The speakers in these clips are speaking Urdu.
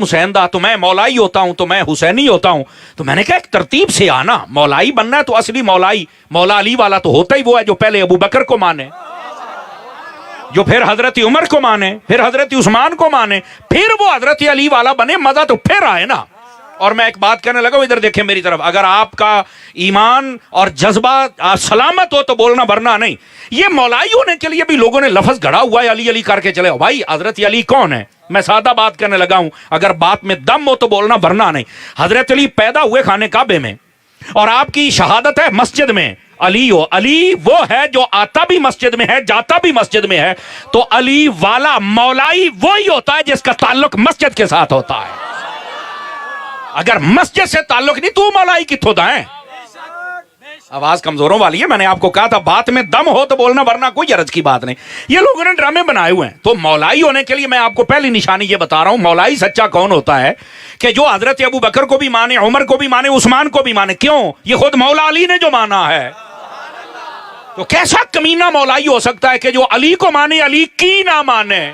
حسین دا تو میں مولائی ہوتا ہوں، تو میں حسینی ہوتا ہوں. تو میں نے کہا ایک ترتیب سے آنا، مولائی بننا ہے تو اصلی مولائی مولا علی والا تو ہوتا ہی وہ ہے جو پہلے ابو بکر کو مانے، جو پھر حضرت عمر کو مانے، پھر حضرت عثمان کو مانے، پھر وہ حضرت علی والا بنے. مزہ تو پھر آئے نا. اور میں ایک بات کہنے لگا، ادھر دیکھیں میری طرف، اگر آپ کا ایمان اور جذبہ سلامت ہو تو بولنا، ورنہ نہیں. یہ مولائی ہونے کے لیے بھی لوگوں نے لفظ گھڑا ہوا ہے، علی علی کر کے چلے. بھائی حضرت علی کون ہے؟ میں سادہ بات کرنے لگا ہوں، اگر بات میں دم ہو تو بولنا، ورنہ نہیں. حضرت علی پیدا ہوئے خانے کعبے میں، اور آپ کی شہادت ہے مسجد میں. علی ہو، علی وہ ہے جو آتا بھی مسجد میں ہے، جاتا بھی مسجد میں ہے. تو علی والا مولائی وہی ہوتا ہے جس کا تعلق مسجد کے ساتھ ہوتا ہے. اگر مسجد سے تعلق نہیں، تو مولائی کتوں دا ہے؟ آواز کمزوروں والی ہے. میں نے آپ کو کہا تھا بات میں دم ہو تو بولنا، ورنہ کوئی عرض کی بات نہیں. یہ لوگوں نے ڈرامے بنائے ہوئے ہیں. تو مولائی ہونے کے لیے میں آپ کو پہلی نشانی یہ بتا رہا ہوں، مولائی سچا کون ہوتا ہے کہ جو حضرت ابو بکر کو بھی مانے، عمر کو بھی مانے، عثمان کو بھی مانے. کیوں؟ یہ خود مولا علی نے جو مانا ہے. تو کیسا کمینہ مولائی ہو سکتا ہے کہ جو علی کو مانے، علی کی نہ مانے؟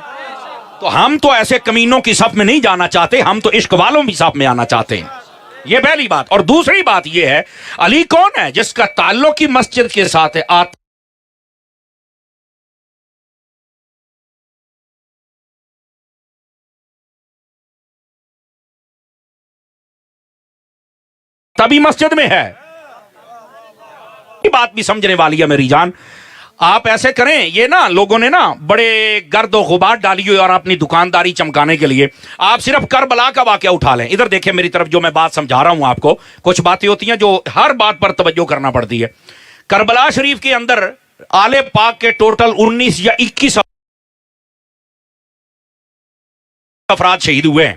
تو ہم تو ایسے کمینوں کی صف میں نہیں جانا چاہتے، ہم تو عشق والوں کی صف میں آنا چاہتے ہیں. یہ پہلی بات. اور دوسری بات یہ ہے، علی کون ہے؟ جس کا تعلق ہی مسجد کے ساتھ ہے. تبھی مسجد میں ہے. یہ بات بھی سمجھنے والی ہے میری جان. آپ ایسے کریں، یہ نا لوگوں نے نا بڑے گرد و غبار ڈالی ہوئی اور اپنی دکانداری چمکانے کے لیے آپ صرف کربلا کا واقعہ اٹھا لیں. ادھر دیکھیں میری طرف، جو میں بات سمجھا رہا ہوں آپ کو، کچھ باتیں ہوتی ہیں جو ہر بات پر توجہ کرنا پڑتی ہے. کربلا شریف کے اندر آل پاک کے ٹوٹل 19 یا 21 افراد شہید ہوئے ہیں.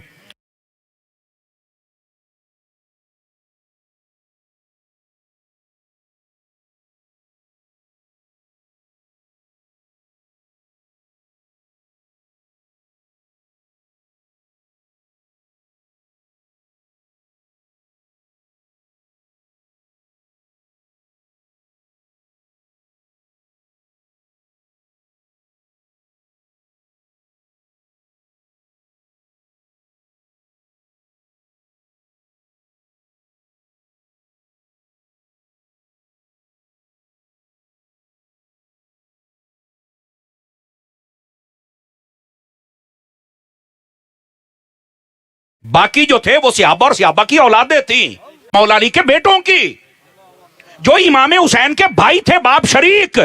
باقی جو تھے وہ صحابہ اور صحابہ کی اولادیں تھیں، مولا علی کے بیٹوں کی، جو امام حسین کے بھائی تھے، باپ شریک.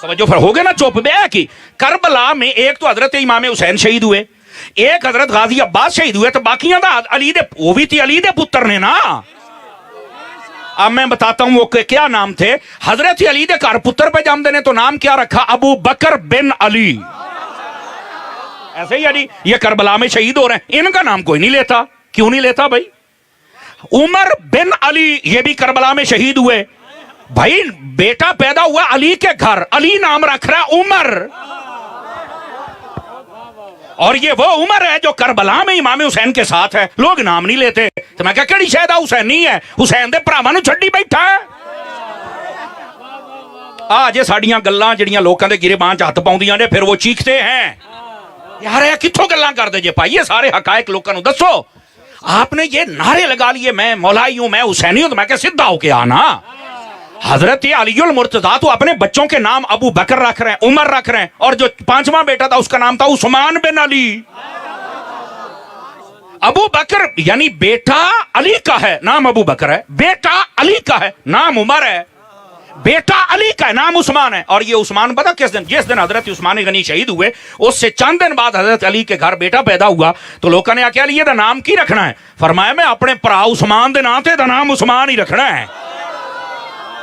سمجھو پھر ہو گئے نا چوپ بے کی. کربلا میں ایک تو حضرت امام حسین شہید ہوئے، ایک حضرت غازی عباس شہید ہوئے. تو باقیاں دا علی دے، وہ بھی تھی علی دے پتر نے نا. اب میں بتاتا ہوں وہ کیا نام تھے. حضرت علی دے کار پتر پہ جام دینے تو نام کیا رکھا؟ ابو بکر بن علی. ایسے ہی علی یہ کربلا میں شہید ہو رہے ہیں، ان کا نام کوئی نہیں لیتا. کیوں نہیں لیتا بھائی؟ عمر بن علی یہ بھی کربلا میں شہید ہوئے. بھائی بیٹا پیدا ہوا علی کے گھر، علی نام رکھ رہا ہے عمر. اور یہ وہ عمر ہے جو کربلا میں امام حسین کے ساتھ ہے. لوگ نام نہیں لیتے. تو میں کہا کہڑی شاید حسین نہیں ہے، حسین دے پراواں نوں چھڈی بیٹھا ہے. جے ساڈیاں گلاں جڑیاں لوکاں دے گربان چ ہتھ پاؤندیاں نے، پھر وہ چیختے ہیں یار یہ کتھوں گلاں کر دے جے بھائی، یہ سارے حقائق لوکاں نوں دسو. آپ نے یہ نعرے لگا لیے میں مولائی ہوں، میں حسینی ہوں. تو میں کہ سدھا ہو کے آنا. حضرت علی المرتضیٰ تو اپنے بچوں کے نام ابو بکر رکھ رہے ہیں، عمر رکھ رہے ہیں، اور جو 5واں بیٹا تھا اس کا نام تھا عثمان بن علی. ابو بکر یعنی بیٹا علی کا ہے، نام ابو بکر ہے. بیٹا علی کا ہے، نام عمر ہے. بیٹا علی کا ہے، نام عثمان ہے. اور یہ عثمان پتہ کس دن؟ جس دن حضرت عثمان غنی شہید ہوئے اس سے چند دن بعد حضرت علی کے گھر بیٹا پیدا ہوا. تو لوگوں نے کیا لیے دا نام کی رکھنا ہے؟ فرمایا میں اپنے پرا عثمان دے نام تے دا نام عثمان ہی رکھنا ہے.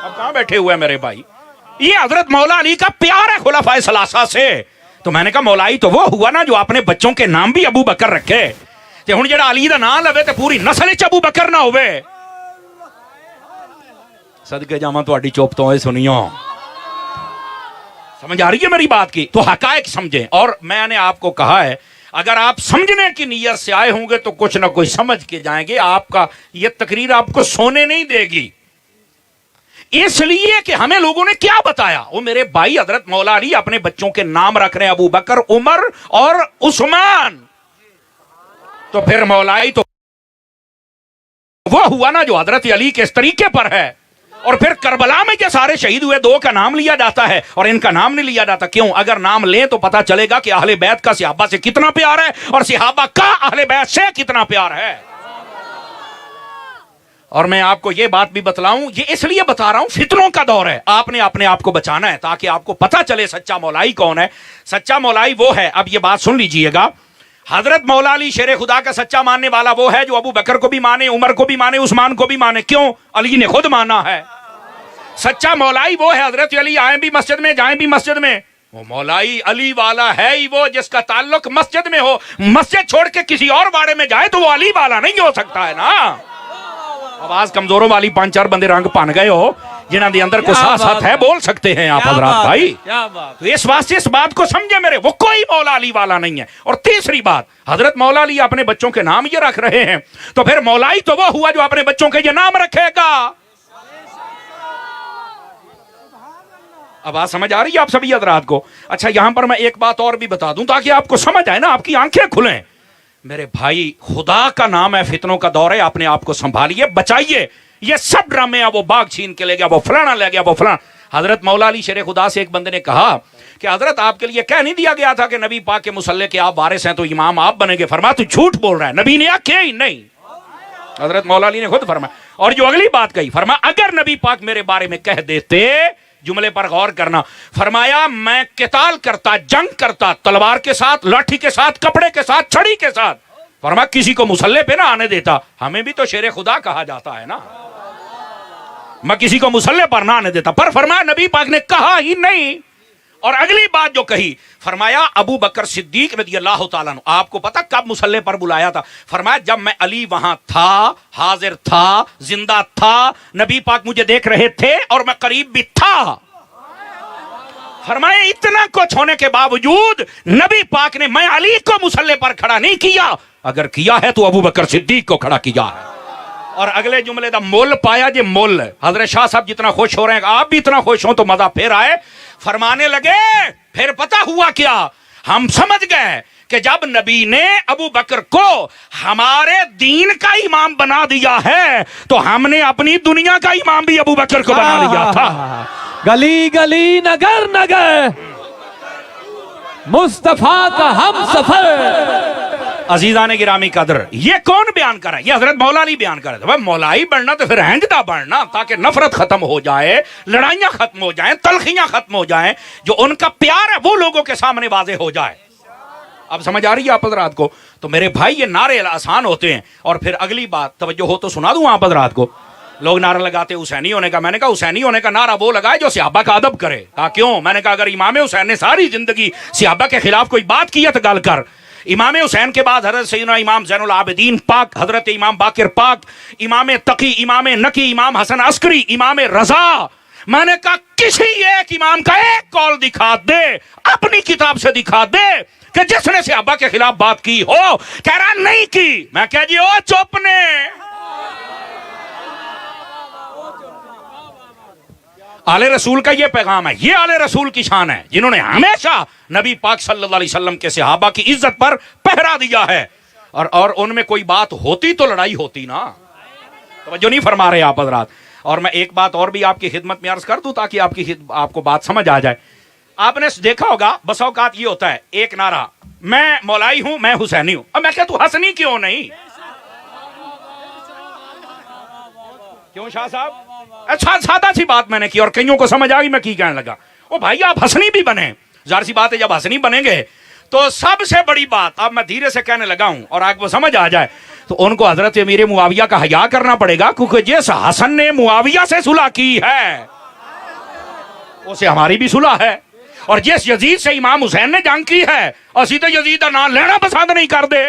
اب کہاں بیٹھے ہوئے ہیں میرے بھائی؟ یہ حضرت مولا علی کا پیار ہے خلفائے ثلاثہ سے. تو میں نے کہا مولائی تو وہ ہوا نا جو اپنے بچوں کے نام بھی ابو بکر رکھے. تے ہن جڑا علی دا نام لوے تے پوری نسل وچ ابو بکر نہ ہوئے. صدقے جاواں تہاڈی چوپ تو سنیو. سمجھ آ رہی ہے میری بات کی؟ تو حقائق سمجھیں. اور میں نے آپ کو کہا ہے اگر آپ سمجھنے کی نیت سے آئے ہوں گے تو کچھ نہ کچھ سمجھ کے جائیں گے. آپ کا یہ تقریر آپ کو سونے نہیں دے گی. اس لیے کہ ہمیں لوگوں نے کیا بتایا، وہ میرے بھائی حضرت مولا علی اپنے بچوں کے نام رکھ رہے ہیں ابو بکر، عمر اور عثمان، تو پھر مولائی تو وہ ہوا نا جو حضرت علی کے اس طریقے پر ہے. اور پھر کربلا میں جو سارے شہید ہوئے 2 کا نام لیا جاتا ہے اور ان کا نام نہیں لیا جاتا. کیوں؟ اگر نام لیں تو پتا چلے گا کہ اہل بیت کا صحابہ سے کتنا پیار ہے اور صحابہ کا اہل بیت سے کتنا پیار ہے. اور میں آپ کو یہ بات بھی بتلاؤں، یہ اس لیے بتا رہا ہوں فتنوں کا دور ہے، آپ نے اپنے آپ کو بچانا ہے تاکہ آپ کو پتا چلے سچا مولائی کون ہے. سچا مولائی وہ ہے، اب یہ بات سن لیجئے گا، حضرت مولا علی شیر خدا کا سچا ماننے والا وہ ہے جو ابو بکر کو بھی مانے، عمر کو بھی مانے، عثمان کو بھی مانے. کیوں؟ علی نے خود مانا ہے. سچا مولائی وہ ہے حضرت علی آئیں بھی مسجد میں جائیں بھی مسجد میں، وہ مولائی علی والا ہے ہی وہ جس کا تعلق مسجد میں ہو. مسجد چھوڑ کے کسی اور باڑے میں جائے تو وہ علی والا نہیں ہو سکتا ہے نا. آواز کمزوروں والی 5-4 بندے رنگ پان گئے ہو جنہاں دے اندر کو ساتھ ہے، بول سکتے ہیں آپ حضرات بھائی. تو اس واسطے اس بات کو سمجھے میرے، وہ کوئی مولا علی والا نہیں ہے. اور تیسری بات، حضرت مولا علی اپنے بچوں کے نام یہ رکھ رہے ہیں تو پھر مولائی تو وہ ہوا جو اپنے بچوں کے یہ نام رکھے گا. اب بات سمجھ آ رہی ہے آپ سبھی حضرات کو؟ اچھا یہاں پر میں ایک بات اور بھی بتا دوں تاکہ آپ کو سمجھ آئے نا، آپ کی آنکھیں کھلیں. میرے بھائی خدا کا نام ہے، فتنوں کا دور ہے، اپنے آپ کو سنبھالیے، بچائیے. یہ سب ڈرامے ہیں، وہ باغ چھین کے لے گیا، وہ فلانا لے گیا، وہ فلانا. حضرت مولا علی شیر خدا سے ایک بندے نے کہا کہ حضرت آپ کے لیے کہہ نہیں دیا گیا تھا کہ نبی پاک کے مصلی کے آپ وارث ہیں تو امام آپ بنیں گے؟ فرمایا تو جھوٹ بول رہا ہے، نبی نے کیا ہی نہیں. حضرت مولا علی نے خود فرمایا. اور جو اگلی بات کہی، فرمایا اگر نبی پاک میرے بارے میں کہہ دیتے، جملے پر غور کرنا، فرمایا میں قتال کرتا، جنگ کرتا، تلوار کے ساتھ، لاٹھی کے ساتھ، کپڑے کے ساتھ، چھڑی کے ساتھ، فرمایا کسی کو مصلی پہ نہ آنے دیتا. ہمیں بھی تو شیر خدا کہا جاتا ہے نا، میں کسی کو مصلی پر نہ آنے دیتا. پر فرمایا نبی پاک نے کہا ہی نہیں. اور اگلی بات جو کہی، فرمایا ابو بکر صدیق رضی اللہ تعالیٰ عنہ، آپ کو پتا کب مصلی پر بلایا تھا؟ فرمایا جب میں علی وہاں تھا، حاضر تھا، زندہ تھا، نبی پاک مجھے دیکھ رہے تھے اور میں قریب بھی تھا. فرمایا اتنا کچھ ہونے کے باوجود نبی پاک نے میں علی کو مصلی پر کھڑا نہیں کیا، اگر کیا ہے تو ابو بکر صدیق کو کھڑا کیا ہے. اور اگلے جملے دا مول پایا جے مول. حضرت شاہ صاحب جتنا خوش ہو رہے ہیں، آپ بھی اتنا خوش ہوں تو مزہ پھر آئے. فرمانے لگے پھر پتہ ہوا کیا، ہم سمجھ گئے کہ جب نبی نے ابو بکر کو ہمارے دین کا امام بنا دیا ہے تو ہم نے اپنی دنیا کا امام بھی ابو بکر کو بنا لیا تھا. گلی گلی نگر نگر مصطفیٰ کا ہم سفر. عزیزان گرامی قدر، یہ کون بیان کر رہا ہے؟ یہ حضرت مولا علی بیان کر رہا ہے. مولائی بڑھنا تو پھر ہنجدہ بڑھنا تاکہ نفرت ختم ہو جائے، لڑائیاں ختم ہو جائیں، تلخیاں ختم ہو جائیں، جو ان کا پیار ہے وہ لوگوں کے سامنے واضح ہو جائے. اب سمجھ آ رہی ہے آپ حضرات کو؟ تو میرے بھائی یہ نعرے آسان ہوتے ہیں. اور پھر اگلی بات توجہ ہو تو سنا دوں آپ حضرات کو. لوگ نعرہ لگاتے حسینی ہونے کا، میں نے کہا حسینی ہونے کا نعرہ وہ لگائے جو صحابہ کا ادب کرے. کہا کیوں؟ میں نے کہا اگر امام حسین نے ساری زندگی صحابہ کے خلاف کوئی بات کی ہے تو گل کر. امام حسین کے بعد حضرت سیدنا امام زین العابدین پاک، حضرت امام باقر پاک، امام تقی، امام نقی، امام حسن عسکری، امام رضا. میں نے کہا کسی ایک امام کا ایک قول دکھا دے، اپنی کتاب سے دکھا دے کہ جس نے صحابہ کے خلاف بات کی ہو. کہہ رہا نہیں کی. میں کہا جی او چپ نے. آل رسول کا یہ پیغام ہے، یہ آل رسول کی شان ہے جنہوں نے ہمیشہ نبی پاک صلی اللہ علیہ وسلم کے صحابہ کی عزت پر پہرا دیا ہے. اور ان میں کوئی بات ہوتی تو لڑائی ہوتی نا. توجہ نہیں فرما رہے آپ حضرات. اور میں ایک بات اور بھی آپ کی خدمت میں عرض کر دوں تاکہ آپ کو بات سمجھ آ جائے. آپ نے دیکھا ہوگا بس اوقات یہ ہوتا ہے ایک نعرہ، میں مولائی ہوں، میں حسینی ہوں. اب میں کہتا تو حسنی کیوں نہیں؟ کیوں شاہ صاحب؟ اچھا سادہ سی بات میں نے کی اور کئیوں کو سمجھ آ گئی میں کی کہنے لگا. او بھائی آپ حسنی بھی بنے، ظاہر سی بات ہے جب حسنی بنیں گے تو سب سے بڑی بات اب میں دھیرے سے کہنے لگا ہوں اور آپ کو سمجھ آ جائے تو ان کو حضرت امیر معاویہ کا حیا کرنا پڑے گا، کیونکہ جس حسن نے معاویہ سے صلح کی ہے اسے ہماری بھی صلح ہے. اور جس یزید سے امام حسین نے جنگ کی ہے اسی تو یزید کا نام لینا پسند نہیں کر دے.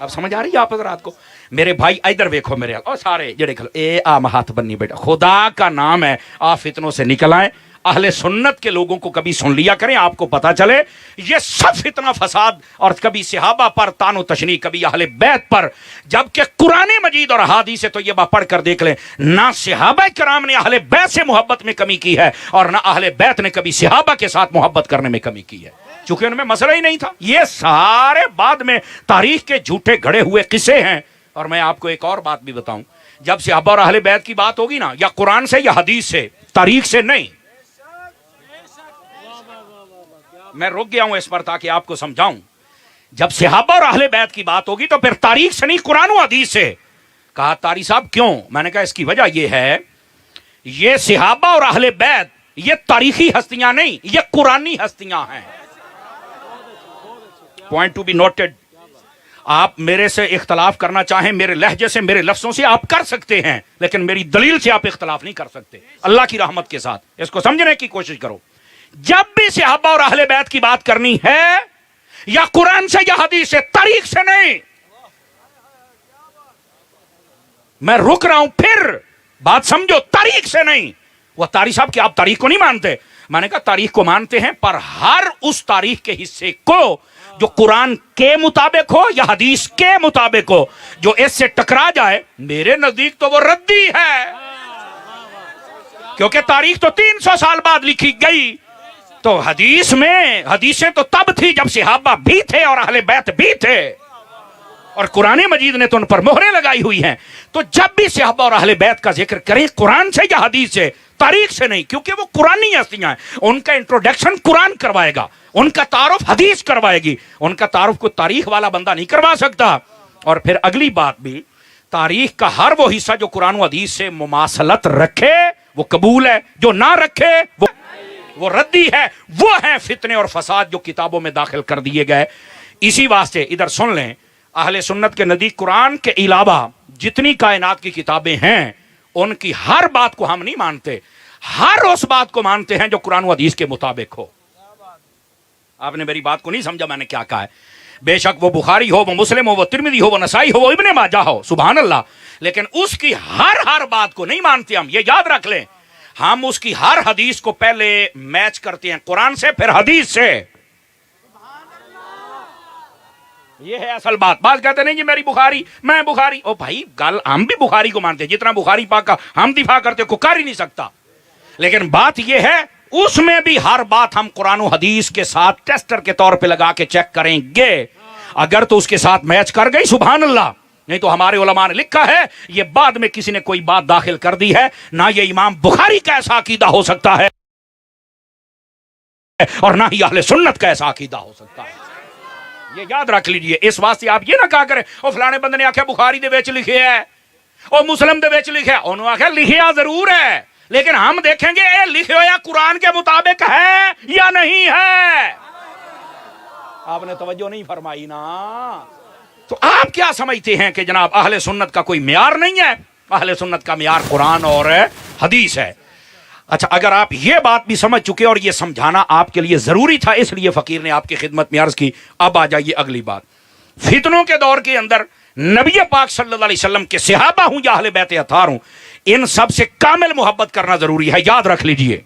اب سمجھ آ رہی ہے آپ حضرات کو؟ میرے بھائی ادھر ویکھو میرے اور سارے جڑے کھلو اے آم ہاتھ بنی بیٹا، خدا کا نام ہے، آپ فتنوں سے نکل آئیں، اہل سنت کے لوگوں کو کبھی سن لیا کریں, آپ کو پتا چلے یہ سب فتنہ فساد, اور کبھی صحابہ پر تان و تشنیع, کبھی اہل بیت پر, جبکہ قرآن مجید اور احادیث طیبہ پڑھ کر دیکھ لیں, نہ صحابہ کرام نے اہل بیت سے محبت میں کمی کی ہے اور نہ اہل بیت نے کبھی صحابہ کے ساتھ محبت کرنے میں کمی کی ہے, چونکہ ان میں مسئلہ ہی نہیں تھا. یہ سارے بعد میں تاریخ کے جھوٹے گھڑے ہوئے قصے ہیں. اور میں آپ کو ایک اور بات بھی بتاؤں, جب صحابہ اور اہل بیت کی بات ہوگی نا, یا قرآن سے یا حدیث سے, تاریخ سے نہیں. میں رک گیا ہوں اس پر تاکہ آپ کو سمجھاؤں. جب صحابہ اور اہل بیت کی بات ہوگی تو پھر تاریخ سے نہیں, قرآن و حدیث سے. کہا طاری صاحب کیوں؟ میں نے کہا اس کی وجہ یہ ہے, یہ صحابہ اور اہل بیت یہ تاریخی ہستیاں نہیں, یہ قرآنی ہستیاں ہیں. Point to be noted. آپ میرے سے اختلاف کرنا چاہیں, میرے لہجے سے, میرے لفظوں سے آپ کر سکتے ہیں, لیکن میری دلیل سے آپ اختلاف نہیں کر سکتے, اللہ کی رحمت کے ساتھ. اس کو سمجھنے کی کوشش کرو. جب بھی صحابہ اور اہل بیت کی بات کرنی ہے, یا قرآن سے یا حدیث سے, تاریخ سے نہیں. میں رک رہا ہوں, پھر بات سمجھو, تاریخ سے نہیں. وہ طاری صاحب کہ آپ تاریخ کو نہیں مانتے. میں نے کہا تاریخ کو مانتے ہیں, پر ہر اس تاریخ کے حصے کو جو قرآن کے مطابق ہو یا حدیث کے مطابق ہو, جو اس سے ٹکرا جائے, میرے نزدیک تو وہ ردی ہے. کیونکہ تاریخ تو 300 سال بعد لکھی گئی, تو حدیثیں تو تب تھی جب صحابہ بھی تھے اور اہل بیت بھی تھے, اور قرآن مجید نے تو ان پر مہریں لگائی ہوئی ہیں. تو جب بھی صحابہ اور اہل بیت کا ذکر کریں, قرآن سے یا حدیث سے, تاریخ سے نہیں, کیونکہ وہ قرآنی ہستیاں ہیں. ان کا انٹروڈکشن قرآن کروائے گا, ان کا تعارف حدیث کروائے گی, ان کا تعارف کوئی تاریخ والا بندہ نہیں کروا سکتا. اور پھر اگلی بات بھی, تاریخ کا ہر وہ حصہ جو قرآن و حدیث سے مماثلت رکھے وہ قبول ہے, جو نہ رکھے وہ ردی ہے. وہ ہیں فتنے اور فساد جو کتابوں میں داخل کر دیے گئے. اسی واسطے ادھر سن لیں, اہل سنت کے نزدیک قرآن کے علاوہ جتنی کائنات کی کتابیں ہیں, ان کی ہر بات کو ہم نہیں مانتے, ہر اس بات کو مانتے ہیں جو قرآن و حدیث کے مطابق ہو. آپ نے میری بات کو نہیں سمجھا میں نے کیا کہا ہے. بے شک وہ بخاری ہو, وہ مسلم ہو, وہ ترمذی ہو, وہ نسائی ہو, وہ ابن ماجہ ہو, سبحان اللہ, لیکن اس کی ہر بات کو نہیں مانتے ہم. یہ یاد رکھ لیں, ہم اس کی ہر حدیث کو پہلے میچ کرتے ہیں قرآن سے, پھر حدیث سے. یہ ہے اصل بات. بات کہتے نہیں جی میری بخاری, میں بخاری. او بھائی گل, ہم بھی بخاری کو مانتے ہیں, جتنا بخاری پاک کا ہم دفاع کرتے کو کر ہی نہیں سکتا, لیکن بات یہ ہے اس میں بھی ہر بات ہم قرآن و حدیث کے ساتھ ٹیسٹر کے طور پہ لگا کے چیک کریں گے. اگر تو اس کے ساتھ میچ کر گئی سبحان اللہ, نہیں تو ہمارے علماء نے لکھا ہے یہ بعد میں کسی نے کوئی بات داخل کر دی ہے, نہ یہ امام بخاری کا ایسا عقیدہ ہو سکتا ہے اور نہ ہی اہل سنت کا ایسا عقیدہ ہو سکتا ہے. یہ یاد رکھ لیجئے. اس واسطے آپ یہ نہ کہا کریں او فلانے بندے نے آخیا بخاری دے وچ لکھے ہے, او مسلم دے وچ لکھے ہے. انہوں نے آخیا لکھیا ضرور ہے, لیکن ہم دیکھیں گے اے لکھے ہوا قرآن کے مطابق ہے یا نہیں ہے. آپ نے توجہ نہیں فرمائی نا. تو آپ کیا سمجھتے ہیں کہ جناب اہل سنت کا کوئی معیار نہیں ہے؟ اہل سنت کا معیار قرآن اور حدیث ہے. اچھا, اگر آپ یہ بات بھی سمجھ چکے اور یہ سمجھانا آپ کے لیے ضروری تھا, اس لیے فقیر نے آپ کی خدمت میں عرض کی. اب آ جائیے اگلی بات. فتنوں کے دور کے اندر نبی پاک صلی اللہ علیہ وسلم کے صحابہ ہوں یا اہل بیت اطہار ہوں, ان سب سے کامل محبت کرنا ضروری ہے. یاد رکھ لیجئے.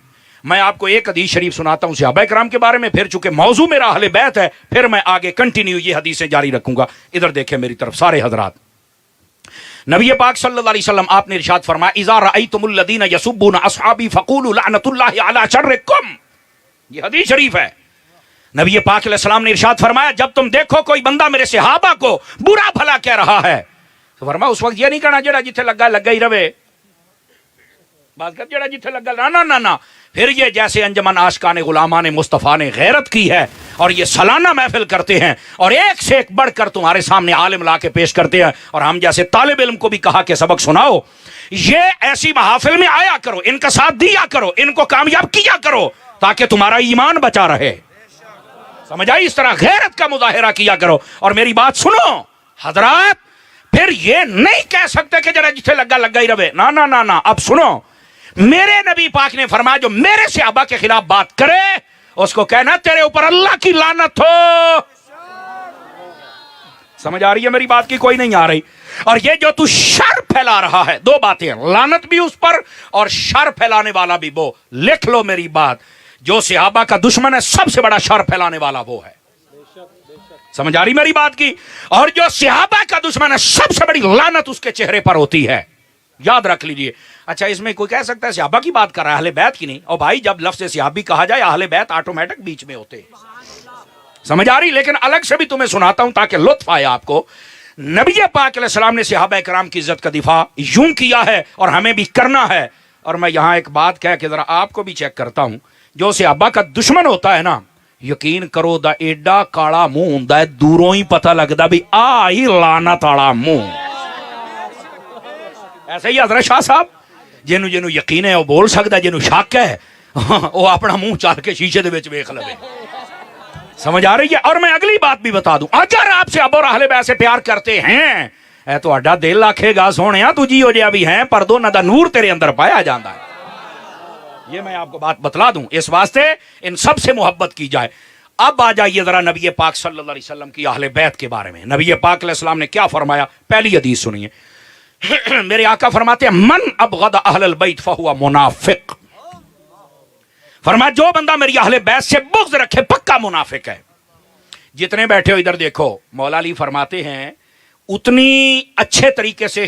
میں آپ کو ایک حدیث شریف سناتا ہوں صحابہ کرام کے بارے میں, پھر چونکہ موضوع میرا اہل بیت ہے, پھر میں آگے کنٹینیو یہ حدیثیں جاری رکھوں گا. ادھر دیکھیں میری طرف سارے حضرات. نبی پاک صلی اللہ علیہ وسلم آپ نے ارشاد فرمایا اذا رأیتم الذین یسبون اصحابی فقولوا لعنت اللہ علی شرکم. یہ حدیث شریف ہے. نبی پاک علیہ السلام نے ارشاد فرمایا جب تم دیکھو کوئی بندہ میرے صحابہ کو برا بھلا کہہ رہا ہے, تو فرمایا اس وقت یہ نہیں کہنا جڑا جتھے لگا ہی رہے, بات کر جڑا جتھے لگا, نہ. پھر یہ جیسے انجمن عاشقان غلامان مصطفیٰ نے غیرت کی ہے اور یہ سالانہ محفل کرتے ہیں اور ایک سے ایک بڑھ کر تمہارے سامنے عالم لا کے پیش کرتے ہیں, اور ہم جیسے طالب علم کو بھی کہا کہ سبق سناؤ, یہ ایسی محافل میں آیا کرو, ان کا ساتھ دیا کرو, ان کو کامیاب کیا کرو تاکہ تمہارا ایمان بچا رہے. سمجھ آئی؟ اس طرح غیرت کا مظاہرہ کیا کرو. اور میری بات سنو حضرات, پھر یہ نہیں کہہ سکتے کہ جڑا جتھے لگا ہی رہے. نہ. اب سنو, میرے نبی پاک نے فرمایا جو میرے صحابہ کے خلاف بات کرے اس کو کہنا تیرے اوپر اللہ کی لعنت ہو. سمجھ آ رہی ہے میری بات کی؟ کوئی نہیں آ رہی؟ اور یہ جو تو شر پھیلا رہا ہے، دو باتیں ہیں، لعنت بھی اس پر اور شر پھیلانے والا بھی وہ. لکھ لو میری بات، جو صحابہ کا دشمن ہے سب سے بڑا شر پھیلانے والا وہ ہے. سمجھ آ رہی میری بات کی؟ اور جو صحابہ کا دشمن ہے سب سے بڑی لعنت اس کے چہرے پر ہوتی ہے. یاد رکھ لیجئے. اچھا اس میں کوئی کہہ سکتا ہے صحابہ کی بات کر رہا ہے، اہل بیت کی نہیں. اور بھائی جب لفظ صحابی کہا جائے اہل بیت آٹومیٹک بیچ میں ہوتے ہیں. سمجھ آ رہی؟ لیکن الگ سے بھی تمہیں سناتا ہوں تاکہ لطف آئے آپ کو. نبی پاک علیہ السلام نے صحابہ کرام کی عزت کا دفاع یوں کیا ہے اور ہمیں بھی کرنا ہے. اور میں یہاں ایک بات کہہ کے ذرا آپ کو بھی چیک کرتا ہوں، جو صحابہ کا دشمن ہوتا ہے نا، یقین کرو دا ایڈا کالا منہ ہوندا ہے، دوروں ہی پتہ لگدا بھی آئی لعنت والا منہ. ایسے ہی حضرت شاہ صاحب جنوں یقین ہے وہ بول سکتا ہے، جنوں شک ہے وہ اپنا منہ چال کے شیشے دے وچ ویکھ لوے. سمجھ آ رہی ہے؟ اور میں اگلی بات بھی بتا دوں، اگر آپ سے ابو اور اہل بیت سے پیار کرتے ہیں اے تو اڈا دل آکھے گا سونیا تو جی ہو جیا بھی ہیں پر دونوں دا نور تیرے اندر پایا جاتا ہے. یہ میں آپ کو بات بتلا دوں، اس واسطے ان سب سے محبت کی جائے. اب آ جائیے ذرا نبی پاک صلی اللہ علیہ وسلم کی اہل بیت کے بارے میں. نبی پاک علیہ السلام نے کیا فرمایا؟ پہلی حدیث سنیے. میرے آقا فرماتے ہیں من ابغض اہل البیت فہو منافق. فرمایا جو بندہ میری اہل بیت سے بغض رکھے پکا منافق ہے. جتنے بیٹھے ہو ادھر دیکھو، مولا علی فرماتے ہیں اتنی اچھے طریقے سے